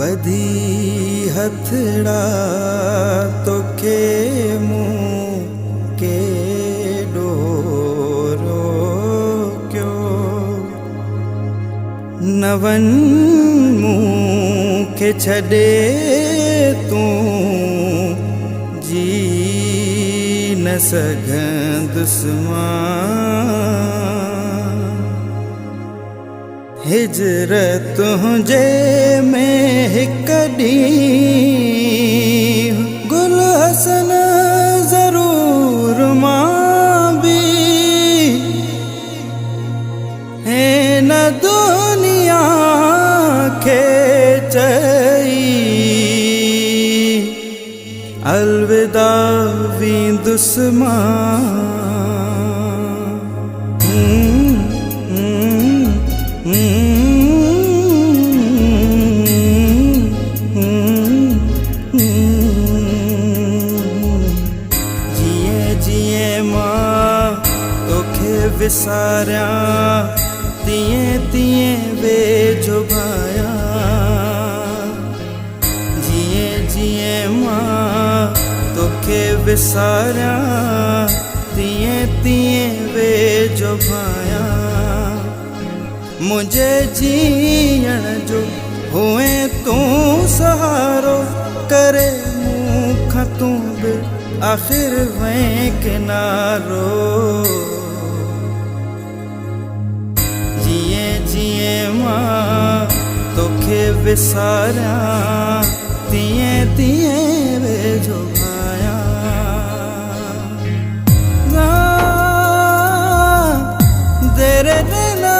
बधी हथड़ा तोखे मुँह के डोरो क्यों नवन मुँह के छड़े तू जी न सघं दुश्मन हिजरत तुझे में हिक ॾींहुं गुल हसन ज़रूर मां भी है न दुनिया खे चई अलविदा वी दुश्मन विसारिया तिए तिए वेझो भाया जिए जिए मां तोखे विसारिया तिए तिए वेझो भाया मुझे जीअण जो हुए तू सहारो करे मूंखां तू बि आख़िर वहीं किनारो जिए मां तोखे विसारिया तिए तिए वेझो भाया ना देरे देना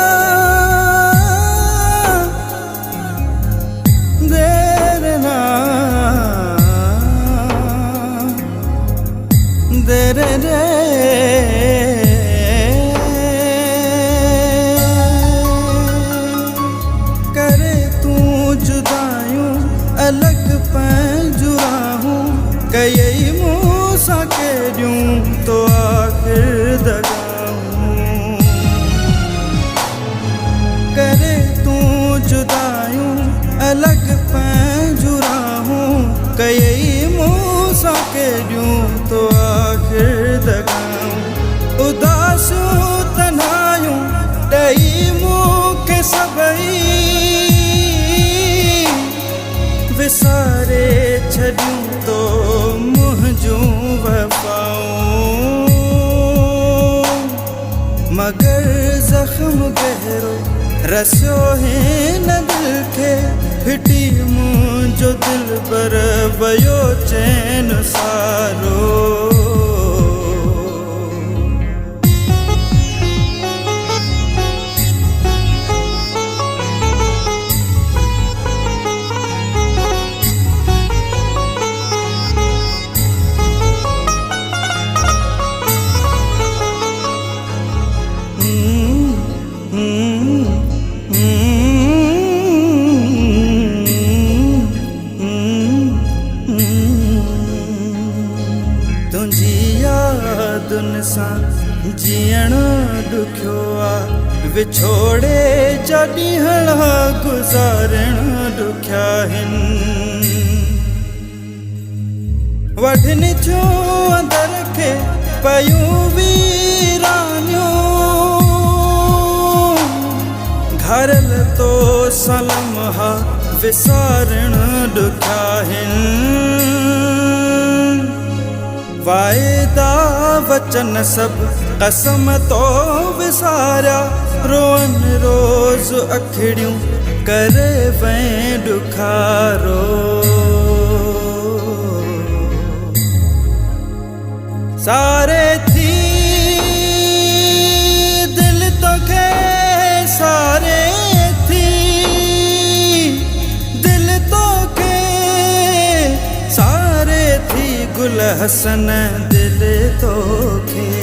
देरना देरे रे अलग पंजुरा हूँ कई मूसा के ड्यूं तो आखिर दगाऊं करे तू जुदायूं अलग पंजुरा हूँ कई मूसा के ड्यूं तो आखिर दगाऊं उदासूं तन्हायूं ॾेई मूंखे सभई विसारे छॾियूं तो मुंहिंजूं वफ़ाऊं मगर ज़ख़्म गहरो रसियो हिन दिल खे फिटी मुंहिंजो दिल पर वयो चैन सारो जीअण ॾुखियो आहे विछोड़े जा ॾींहं गुज़ारण ॾुखिया आहिनि वढनि थियूं अंदर खे पयूं वीरानियूं घरल तो सलमहा विसारण ॾुखिया आहिनि वाइदा वचन सब कसम तो विसारिया रोअन रोज़ अखिड़ियूं करे वहीं ॾुखारो सारे थी दिल तोखे सारे थी दिल तोखे सारे थी गुल हसन दिल तोखे